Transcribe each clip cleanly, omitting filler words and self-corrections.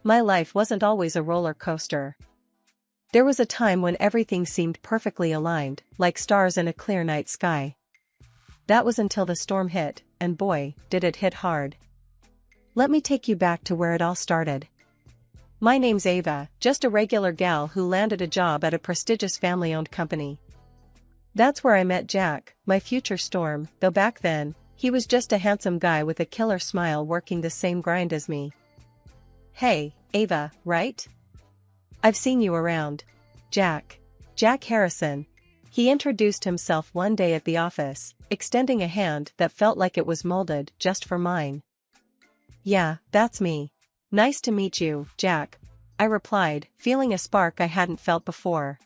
my life wasn't always a roller coaster. There was a time when everything seemed perfectly aligned, like stars in a clear night sky. That was until the storm hit, and boy, did it hit hard. Let me take you back to where it all started. My name's Ava, just a regular gal who landed a job at a prestigious family-owned company. That's where I met Jack, my future storm, though back then, he was just a handsome guy with a killer smile working the same grind as me. Hey, Ava, right? I've seen you around. Jack Harrison. He introduced himself one day at the office, extending a hand that felt like it was molded just for mine. Yeah, that's me. Nice to meet you, Jack, I replied, feeling a spark I hadn't felt before.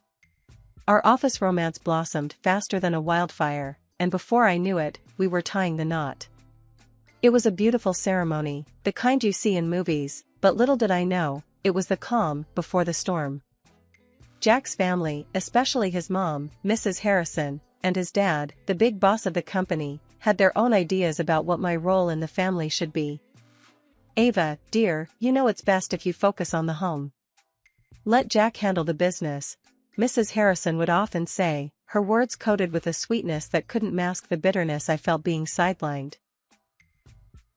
Our office romance blossomed faster than a wildfire, and before I knew it, we were tying the knot. It was a beautiful ceremony, the kind you see in movies, but little did I know, it was the calm before the storm. Jack's family, especially his mom, Mrs. Harrison, and his dad, the big boss of the company, had their own ideas about what my role in the family should be. Ava, dear, you know it's best if you focus on the home. Let Jack handle the business, Mrs. Harrison would often say, her words coated with a sweetness that couldn't mask the bitterness I felt being sidelined.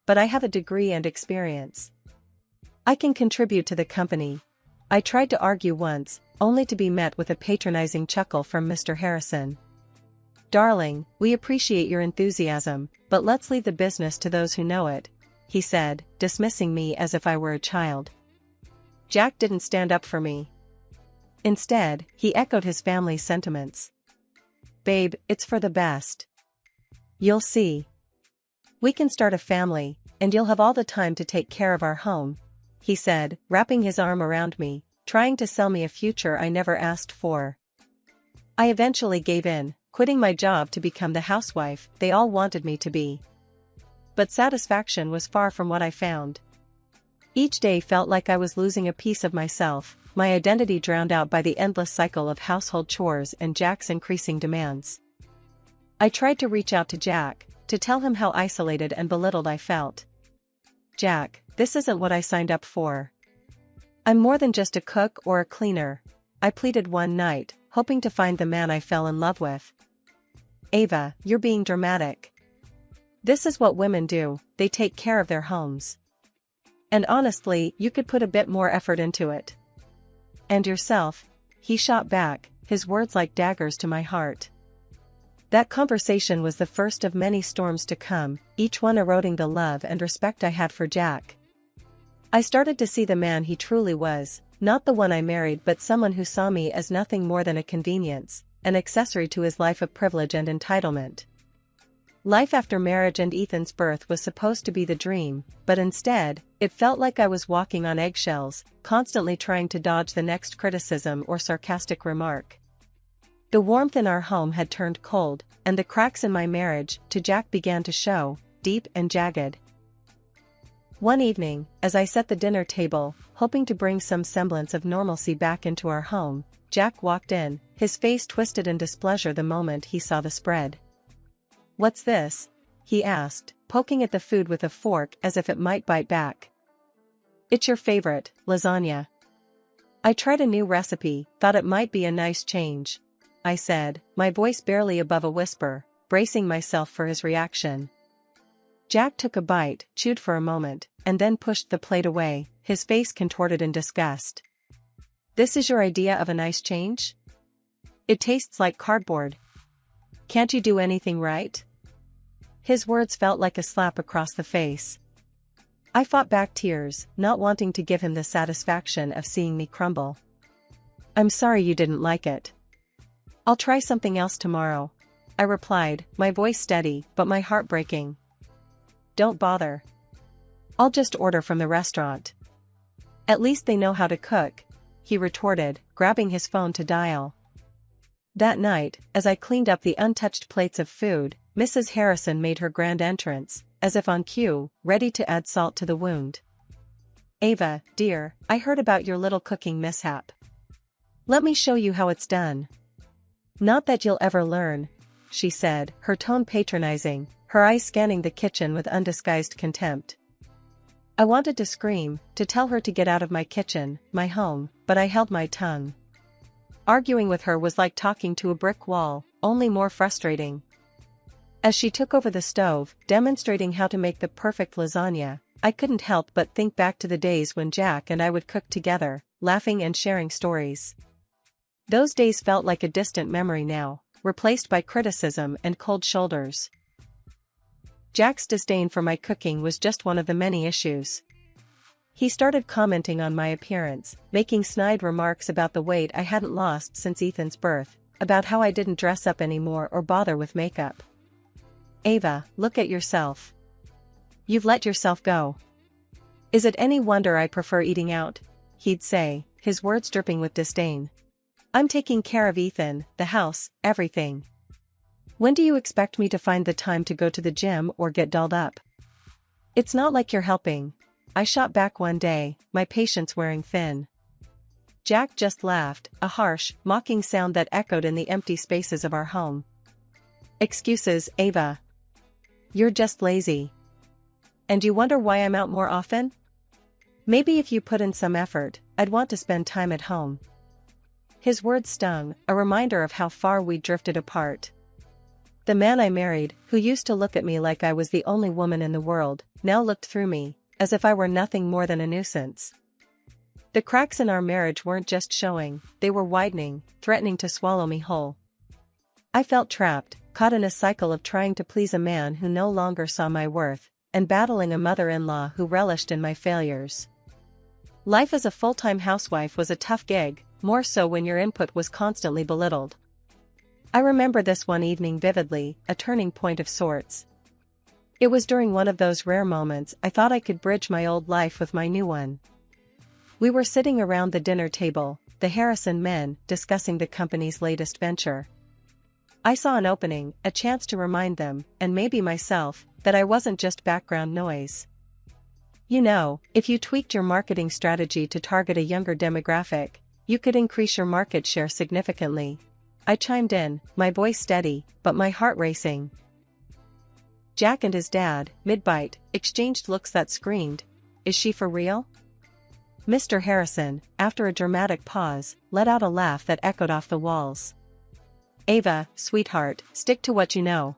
But I have a degree and experience. I can contribute to the company. I tried to argue once, only to be met with a patronizing chuckle from Mr. Harrison. Darling, we appreciate your enthusiasm, but let's leave the business to those who know it, he said, dismissing me as if I were a child. Jack didn't stand up for me. Instead, he echoed his family's sentiments. Babe, it's for the best. You'll see. We can start a family, and you'll have all the time to take care of our home, he said, wrapping his arm around me, trying to sell me a future I never asked for. I eventually gave in, quitting my job to become the housewife they all wanted me to be. But satisfaction was far from what I found. Each day felt like I was losing a piece of myself, my identity drowned out by the endless cycle of household chores and Jack's increasing demands. I tried to reach out to Jack, to tell him how isolated and belittled I felt. Jack, this isn't what I signed up for. I'm more than just a cook or a cleaner, I pleaded one night, hoping to find the man I fell in love with. Ava, you're being dramatic. This is what women do, they take care of their homes. And honestly, you could put a bit more effort into it. And yourself, he shot back, his words like daggers to my heart. That conversation was the first of many storms to come, each one eroding the love and respect I had for Jack. I started to see the man he truly was, not the one I married but someone who saw me as nothing more than a convenience, an accessory to his life of privilege and entitlement. Life after marriage and Ethan's birth was supposed to be the dream, but instead, it felt like I was walking on eggshells, constantly trying to dodge the next criticism or sarcastic remark. The warmth in our home had turned cold, and the cracks in my marriage to Jack began to show, deep and jagged. One evening, as I set the dinner table, hoping to bring some semblance of normalcy back into our home, Jack walked in, his face twisted in displeasure the moment he saw the spread. What's this? He asked, poking at the food with a fork as if it might bite back. It's your favorite, lasagna. I tried a new recipe, thought it might be a nice change, I said, my voice barely above a whisper, bracing myself for his reaction. Jack took a bite, chewed for a moment, and then pushed the plate away, his face contorted in disgust. This is your idea of a nice change? It tastes like cardboard. Can't you do anything right? His words felt like a slap across the face. I fought back tears, not wanting to give him the satisfaction of seeing me crumble. I'm sorry you didn't like it. I'll try something else tomorrow, I replied, my voice steady, but my heart breaking. Don't bother. I'll just order from the restaurant. At least they know how to cook, he retorted, grabbing his phone to dial. That night, as I cleaned up the untouched plates of food, Mrs. Harrison made her grand entrance, as if on cue, ready to add salt to the wound. Ava, dear, I heard about your little cooking mishap. Let me show you how it's done. Not that you'll ever learn, she said, her tone patronizing, her eyes scanning the kitchen with undisguised contempt. I wanted to scream, to tell her to get out of my kitchen, my home, but I held my tongue. Arguing with her was like talking to a brick wall, only more frustrating. As she took over the stove, demonstrating how to make the perfect lasagna, I couldn't help but think back to the days when Jack and I would cook together, laughing and sharing stories. Those days felt like a distant memory now, replaced by criticism and cold shoulders. Jack's disdain for my cooking was just one of the many issues. He started commenting on my appearance, making snide remarks about the weight I hadn't lost since Ethan's birth, about how I didn't dress up anymore or bother with makeup. "Ava, look at yourself. You've let yourself go. Is it any wonder I prefer eating out?" he'd say, his words dripping with disdain. "I'm taking care of Ethan, the house, everything. When do you expect me to find the time to go to the gym or get dolled up? It's not like you're helping." I shot back one day, my patience wearing thin. Jack just laughed, a harsh, mocking sound that echoed in the empty spaces of our home. "Excuses, Ava. You're just lazy. And you wonder why I'm out more often? Maybe if you put in some effort, I'd want to spend time at home." His words stung, a reminder of how far we'd drifted apart. The man I married, who used to look at me like I was the only woman in the world, now looked through me, as if I were nothing more than a nuisance. The cracks in our marriage weren't just showing, they were widening, threatening to swallow me whole. I felt trapped, caught in a cycle of trying to please a man who no longer saw my worth, and battling a mother-in-law who relished in my failures. Life as a full-time housewife was a tough gig, more so when your input was constantly belittled. I remember this one evening vividly, a turning point of sorts. It was during one of those rare moments I thought I could bridge my old life with my new one. We were sitting around the dinner table, the Harrison men, discussing the company's latest venture. I saw an opening, a chance to remind them, and maybe myself, that I wasn't just background noise. "You know, if you tweaked your marketing strategy to target a younger demographic, you could increase your market share significantly." I chimed in, my voice steady, but my heart racing. Jack and his dad, mid-bite, exchanged looks that screamed, "Is she for real?" Mr. Harrison, after a dramatic pause, let out a laugh that echoed off the walls. "Ava, sweetheart, stick to what you know.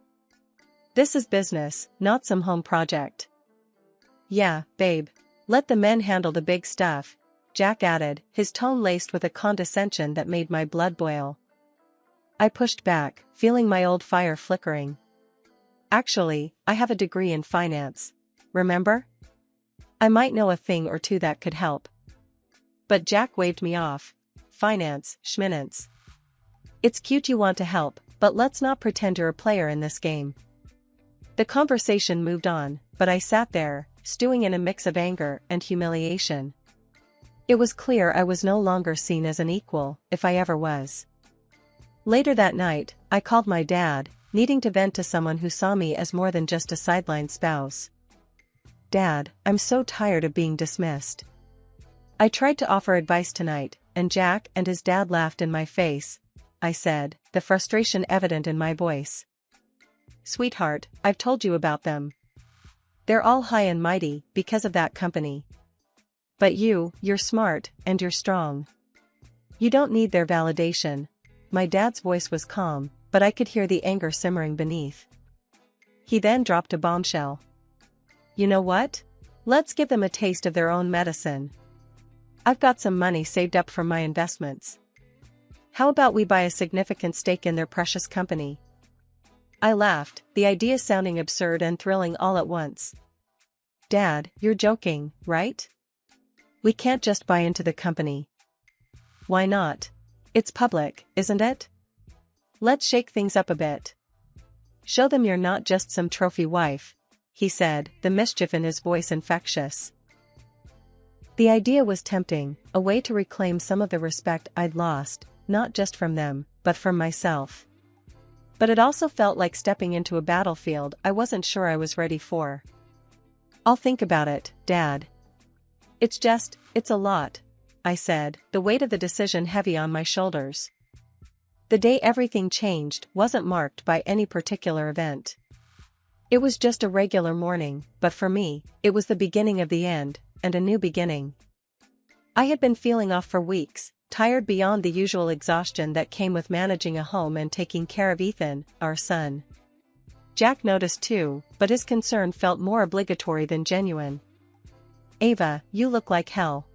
This is business, not some home project." "Yeah, babe. Let the men handle the big stuff," Jack added, his tone laced with a condescension that made my blood boil. I pushed back, feeling my old fire flickering. "Actually, I have a degree in finance. Remember? I might know a thing or two that could help." But Jack waved me off. "Finance, schminance. It's cute you want to help, but let's not pretend you're a player in this game." The conversation moved on, but I sat there, stewing in a mix of anger and humiliation. It was clear I was no longer seen as an equal, if I ever was. Later that night, I called my dad, needing to vent to someone who saw me as more than just a sideline spouse. "Dad, I'm so tired of being dismissed. I tried to offer advice tonight, and Jack and his dad laughed in my face," I said, the frustration evident in my voice. "Sweetheart, I've told you about them. They're all high and mighty because of that company. But you're smart, and you're strong. You don't need their validation." My dad's voice was calm, but I could hear the anger simmering beneath. He then dropped a bombshell. "You know what? Let's give them a taste of their own medicine. I've got some money saved up from my investments. How about we buy a significant stake in their precious company?" I laughed, the idea sounding absurd and thrilling all at once. "Dad, you're joking, right? We can't just buy into the company." "Why not? It's public, isn't it? Let's shake things up a bit. Show them you're not just some trophy wife," he said, the mischief in his voice infectious. The idea was tempting, a way to reclaim some of the respect I'd lost, not just from them, but from myself. But it also felt like stepping into a battlefield I wasn't sure I was ready for. "I'll think about it, Dad. It's a lot," I said, the weight of the decision heavy on my shoulders. The day everything changed wasn't marked by any particular event. It was just a regular morning, but for me, it was the beginning of the end, and a new beginning. I had been feeling off for weeks, tired beyond the usual exhaustion that came with managing a home and taking care of Ethan, our son. Jack noticed too, but his concern felt more obligatory than genuine. "Ava, you look like hell.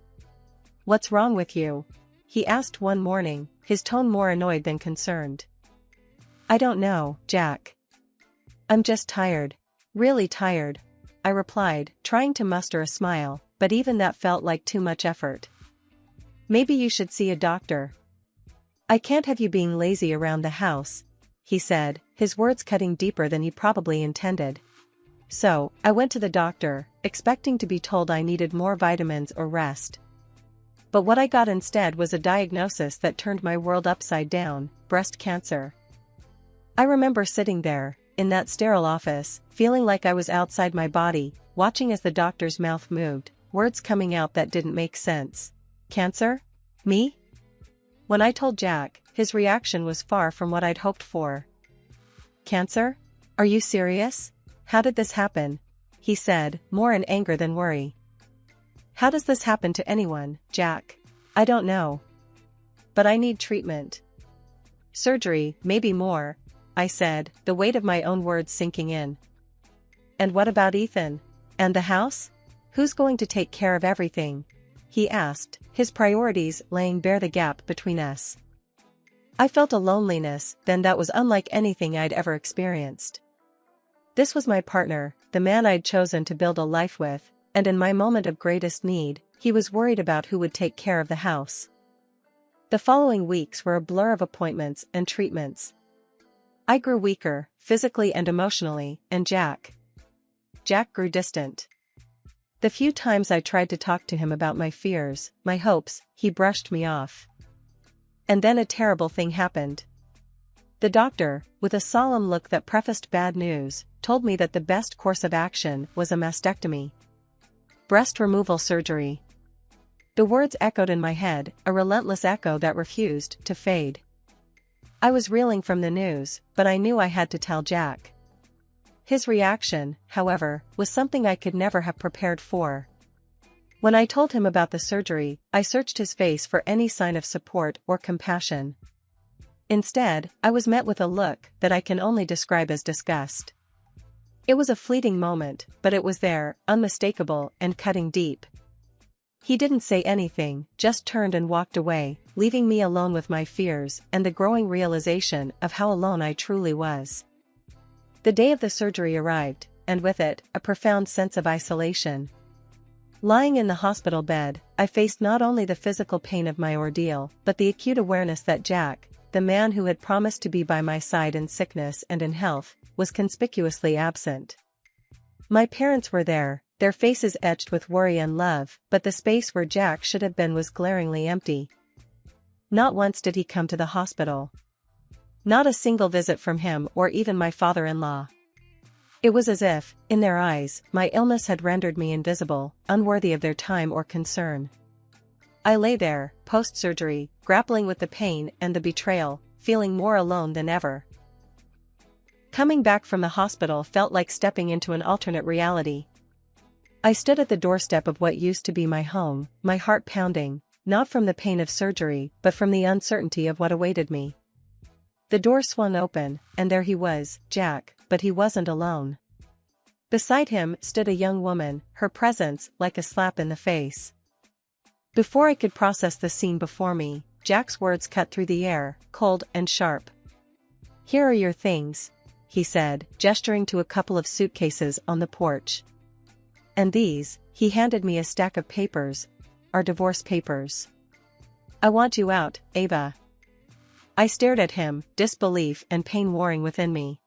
What's wrong with you?" he asked one morning, his tone more annoyed than concerned. "I don't know, Jack. I'm just tired. Really tired," I replied, trying to muster a smile, but even that felt like too much effort. "Maybe you should see a doctor." "I can't have you being lazy around the house," he said, his words cutting deeper than he probably intended. So, I went to the doctor, expecting to be told I needed more vitamins or rest. But what I got instead was a diagnosis that turned my world upside down: breast cancer. I remember sitting there, in that sterile office, feeling like I was outside my body, watching as the doctor's mouth moved, words coming out that didn't make sense. "Cancer? Me?" When I told Jack, his reaction was far from what I'd hoped for. "Cancer? Are you serious? How did this happen?" he said, more in anger than worry. "How does this happen to anyone, Jack? I don't know. But I need treatment." "Surgery, maybe more," I said, the weight of my own words sinking in. "And what about Ethan? And the house? Who's going to take care of everything?" he asked, his priorities laying bare the gap between us. I felt a loneliness then that was unlike anything I'd ever experienced. This was my partner, the man I'd chosen to build a life with, and in my moment of greatest need, he was worried about who would take care of the house. The following weeks were a blur of appointments and treatments. I grew weaker, physically and emotionally, and Jack grew distant. The few times I tried to talk to him about my fears, my hopes, he brushed me off. And then a terrible thing happened. The doctor, with a solemn look that prefaced bad news, told me that the best course of action was a mastectomy. Breast removal surgery. The words echoed in my head, a relentless echo that refused to fade. I was reeling from the news, but I knew I had to tell Jack. His reaction, however, was something I could never have prepared for. When I told him about the surgery, I searched his face for any sign of support or compassion. Instead, I was met with a look that I can only describe as disgust. It was a fleeting moment, but it was there, unmistakable and cutting deep. He didn't say anything, just turned and walked away, leaving me alone with my fears and the growing realization of how alone I truly was. The day of the surgery arrived, and with it, a profound sense of isolation. Lying in the hospital bed, I faced not only the physical pain of my ordeal, but the acute awareness that Jack, the man who had promised to be by my side in sickness and in health, was conspicuously absent. My parents were there, their faces etched with worry and love, but the space where Jack should have been was glaringly empty. Not once did he come to the hospital. Not a single visit from him or even my father-in-law. It was as if, in their eyes, my illness had rendered me invisible, unworthy of their time or concern. I lay there, post-surgery, grappling with the pain and the betrayal, feeling more alone than ever. Coming back from the hospital felt like stepping into an alternate reality. I stood at the doorstep of what used to be my home, my heart pounding, not from the pain of surgery, but from the uncertainty of what awaited me. The door swung open, and there he was, Jack, but he wasn't alone. Beside him stood a young woman, her presence like a slap in the face. Before I could process the scene before me, Jack's words cut through the air, cold and sharp. "Here are your things," he said, gesturing to a couple of suitcases on the porch. "And these," he handed me a stack of papers, "are divorce papers. I want you out, Ava." I stared at him, disbelief and pain warring within me.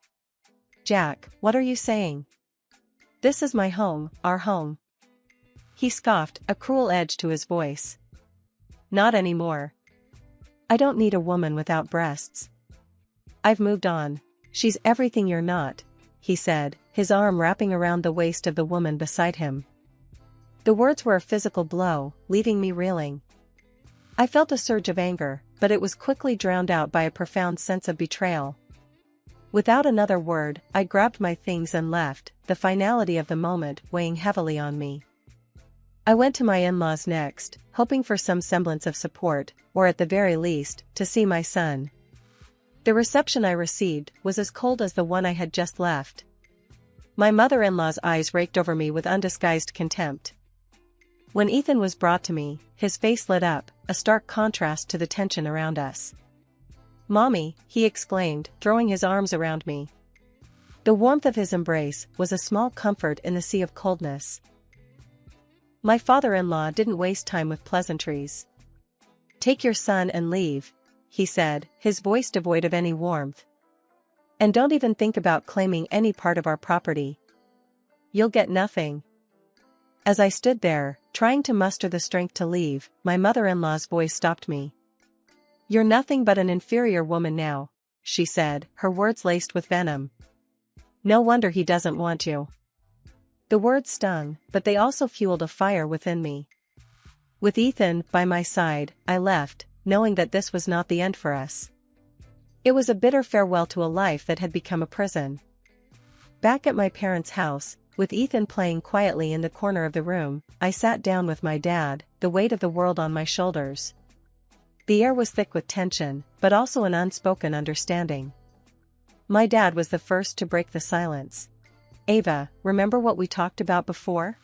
"Jack, what are you saying? This is my home, our home." He scoffed, a cruel edge to his voice. "Not anymore. I don't need a woman without breasts. I've moved on. She's everything you're not," he said, his arm wrapping around the waist of the woman beside him. The words were a physical blow, leaving me reeling. I felt a surge of anger, but it was quickly drowned out by a profound sense of betrayal. Without another word, I grabbed my things and left, the finality of the moment weighing heavily on me. I went to my in-laws next, hoping for some semblance of support, or at the very least, to see my son. The reception I received was as cold as the one I had just left. My mother-in-law's eyes raked over me with undisguised contempt. When Ethan was brought to me, his face lit up, a stark contrast to the tension around us. "Mommy," he exclaimed, throwing his arms around me. The warmth of his embrace was a small comfort in the sea of coldness. My father-in-law didn't waste time with pleasantries. "Take your son and leave," he said, his voice devoid of any warmth. "And don't even think about claiming any part of our property. You'll get nothing." As I stood there, trying to muster the strength to leave, my mother-in-law's voice stopped me. "You're nothing but an inferior woman now," she said, her words laced with venom. "No wonder he doesn't want you." The words stung, but they also fueled a fire within me. With Ethan by my side, I left, knowing that this was not the end for us. It was a bitter farewell to a life that had become a prison. Back at my parents' house, with Ethan playing quietly in the corner of the room, I sat down with my dad, the weight of the world on my shoulders. The air was thick with tension, but also an unspoken understanding. My dad was the first to break the silence. "Ava, remember what we talked about before?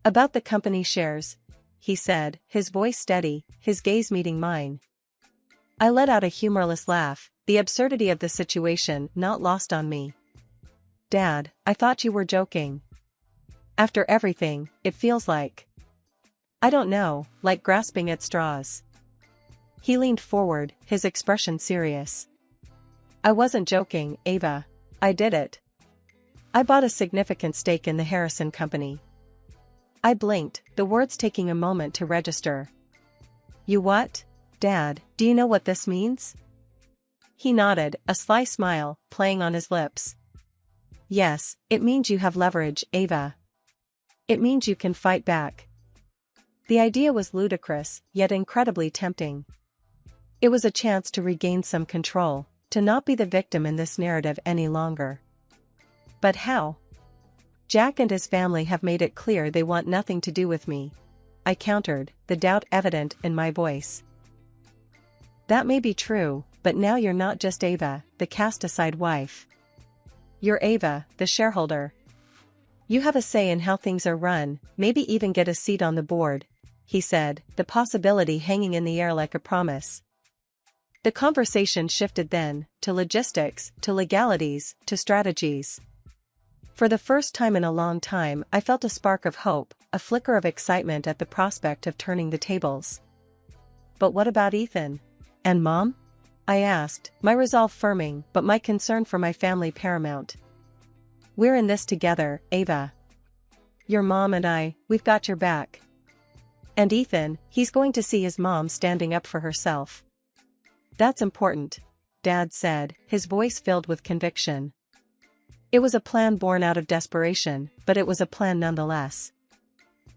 About the company shares," he said, his voice steady, his gaze meeting mine. I let out a humorless laugh, the absurdity of the situation not lost on me. "Dad, I thought you were joking. After everything, it feels like... I don't know, like grasping at straws." He leaned forward, his expression serious. "I wasn't joking, Ava. I did it. I bought a significant stake in the Harrison Company." I blinked, the words taking a moment to register. "You what? Dad, do you know what this means?" He nodded, a sly smile playing on his lips. "Yes, it means you have leverage, Ava. It means you can fight back." The idea was ludicrous, yet incredibly tempting. It was a chance to regain some control, to not be the victim in this narrative any longer. But how? "Jack and his family have made it clear they want nothing to do with me," I countered, the doubt evident in my voice. "That may be true, but now you're not just Ava, the cast-aside wife. You're Ava, the shareholder. You have a say in how things are run, maybe even get a seat on the board," he said, the possibility hanging in the air like a promise. The conversation shifted then, to logistics, to legalities, to strategies. For the first time in a long time, I felt a spark of hope, a flicker of excitement at the prospect of turning the tables. "But what about Ethan? And Mom?" I asked, my resolve firming, but my concern for my family paramount. "We're in this together, Ava. Your mom and I, we've got your back. And Ethan, he's going to see his mom standing up for herself." "That's important," Dad said, his voice filled with conviction. It was a plan born out of desperation, but it was a plan nonetheless.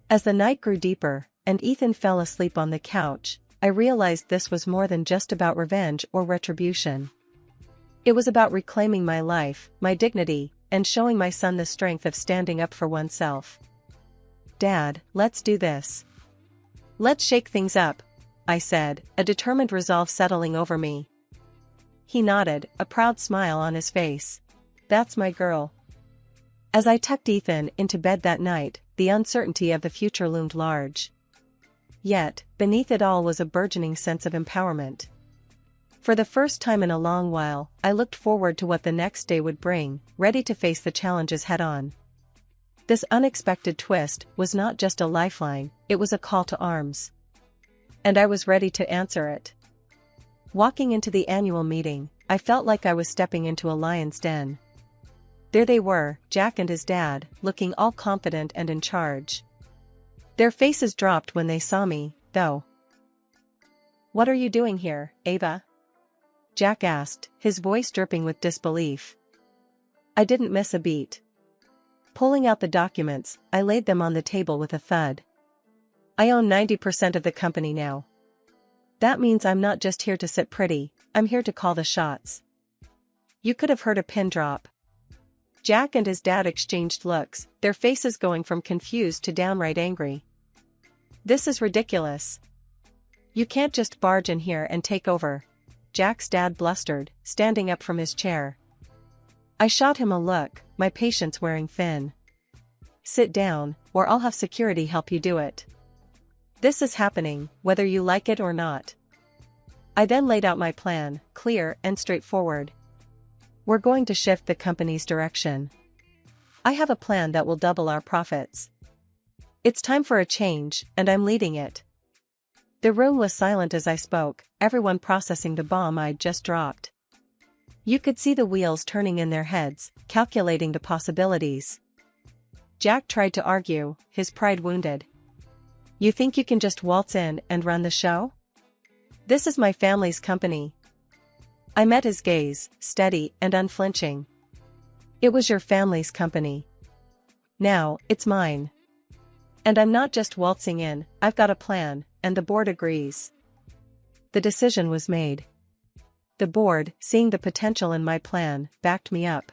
As the night grew deeper, and Ethan fell asleep on the couch, I realized this was more than just about revenge or retribution. It was about reclaiming my life, my dignity, and showing my son the strength of standing up for oneself. "Dad, let's do this. Let's shake things up," I said, a determined resolve settling over me. He nodded, a proud smile on his face. "That's my girl." As I tucked Ethan into bed that night, the uncertainty of the future loomed large. Yet, beneath it all was a burgeoning sense of empowerment. For the first time in a long while, I looked forward to what the next day would bring, ready to face the challenges head-on. This unexpected twist was not just a lifeline, it was a call to arms. And I was ready to answer it. Walking into the annual meeting, I felt like I was stepping into a lion's den. There they were, Jack and his dad, looking all confident and in charge. Their faces dropped when they saw me, though. "What are you doing here, Ava?" Jack asked, his voice dripping with disbelief. I didn't miss a beat. Pulling out the documents, I laid them on the table with a thud. "I own 90% of the company now. That means I'm not just here to sit pretty, I'm here to call the shots." You could have heard a pin drop. Jack and his dad exchanged looks, their faces going from confused to downright angry. This is ridiculous. You can't just barge in here and take over, Jack's dad blustered, standing up from his chair. I shot him a look, my patience wearing thin. Sit down, or I'll have security help you do it. This is happening, whether you like it or not. I then laid out my plan, clear and straightforward. We're going to shift the company's direction. I have a plan that will double our profits. It's time for a change, and I'm leading it. The room was silent as I spoke, everyone processing the bomb I'd just dropped. You could see the wheels turning in their heads, calculating the possibilities. Jack tried to argue, his pride wounded. You think you can just waltz in and run the show? This is my family's company. I met his gaze, steady and unflinching. It was your family's company. Now, it's mine. And I'm not just waltzing in, I've got a plan, and the board agrees. The decision was made. The board, seeing the potential in my plan, backed me up.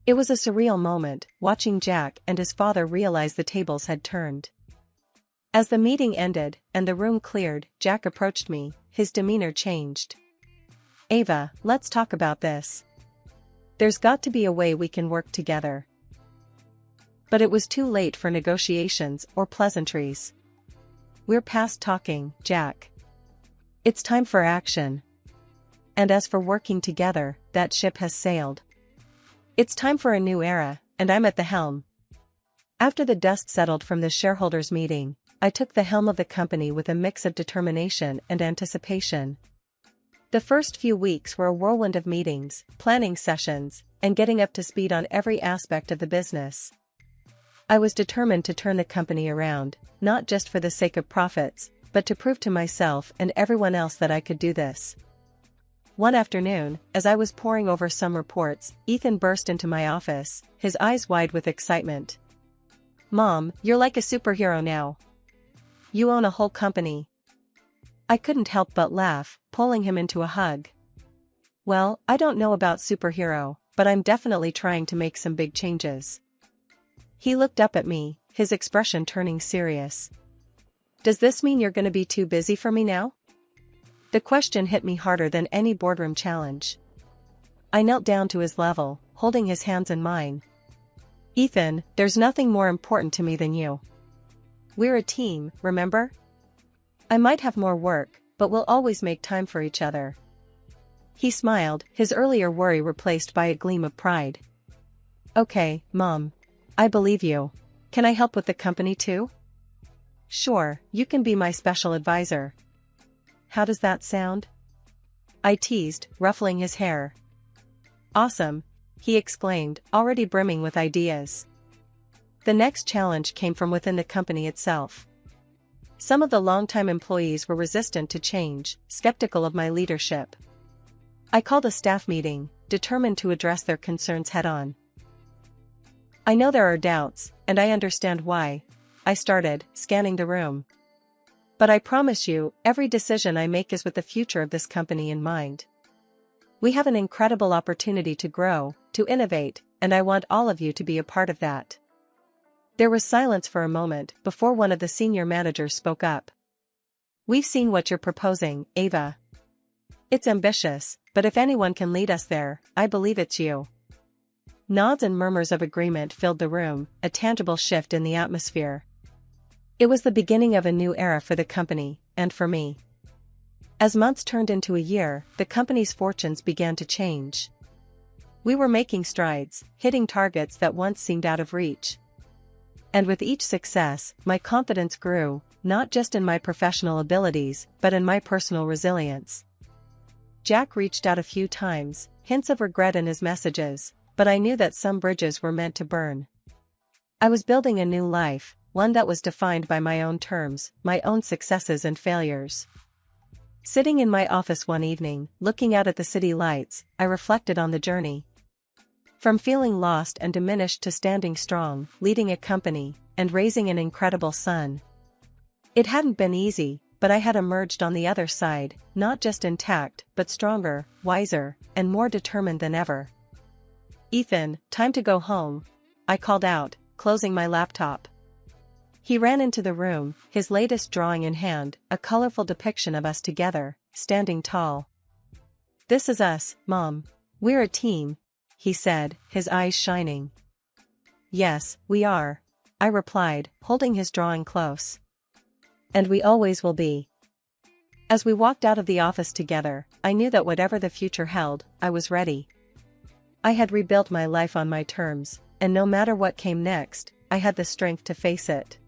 It was a surreal moment, watching Jack and his father realize the tables had turned. As the meeting ended, and the room cleared, Jack approached me, his demeanor changed. Ava, let's talk about this. There's got to be a way we can work together. But it was too late for negotiations or pleasantries. We're past talking, Jack. It's time for action. And as for working together, that ship has sailed. It's time for a new era, and I'm at the helm. After the dust settled from the shareholders' meeting, I took the helm of the company with a mix of determination and anticipation. The first few weeks were a whirlwind of meetings, planning sessions, and getting up to speed on every aspect of the business. I was determined to turn the company around, not just for the sake of profits, but to prove to myself and everyone else that I could do this. One afternoon, as I was poring over some reports, Ethan burst into my office, his eyes wide with excitement. Mom, you're like a superhero now. You own a whole company. I couldn't help but laugh, pulling him into a hug. Well, I don't know about superhero, but I'm definitely trying to make some big changes. He looked up at me, his expression turning serious. Does this mean you're going to be too busy for me now? The question hit me harder than any boardroom challenge. I knelt down to his level, holding his hands in mine. Ethan, there's nothing more important to me than you. We're a team, remember? I might have more work, but we'll always make time for each other. He smiled, his earlier worry replaced by a gleam of pride. Okay, Mom. I believe you. Can I help with the company too? Sure, you can be my special advisor. How does that sound? I teased, ruffling his hair. Awesome, he exclaimed, already brimming with ideas. The next challenge came from within the company itself. Some of the longtime employees were resistant to change, skeptical of my leadership. I called a staff meeting, determined to address their concerns head-on. I know there are doubts, and I understand why. I started, scanning the room. But I promise you, every decision I make is with the future of this company in mind. We have an incredible opportunity to grow, to innovate, and I want all of you to be a part of that. There was silence for a moment before one of the senior managers spoke up. We've seen what you're proposing, Ava. It's ambitious, but if anyone can lead us there, I believe it's you. Nods and murmurs of agreement filled the room, a tangible shift in the atmosphere. It was the beginning of a new era for the company, and for me. As months turned into a year, the company's fortunes began to change. We were making strides, hitting targets that once seemed out of reach. And with each success, my confidence grew, not just in my professional abilities, but in my personal resilience. Jack reached out a few times, hints of regret in his messages, but I knew that some bridges were meant to burn. I was building a new life, one that was defined by my own terms, my own successes and failures. Sitting in my office one evening, looking out at the city lights, I reflected on the journey. From feeling lost and diminished to standing strong, leading a company, and raising an incredible son. It hadn't been easy, but I had emerged on the other side, not just intact, but stronger, wiser, and more determined than ever. "Ethan, time to go home," I called out, closing my laptop. He ran into the room, his latest drawing in hand, a colorful depiction of us together, standing tall. "This is us, Mom. We're a team," he said, his eyes shining. "Yes, we are," I replied, holding his drawing close. "And we always will be." As we walked out of the office together, I knew that whatever the future held, I was ready. I had rebuilt my life on my terms, and no matter what came next, I had the strength to face it.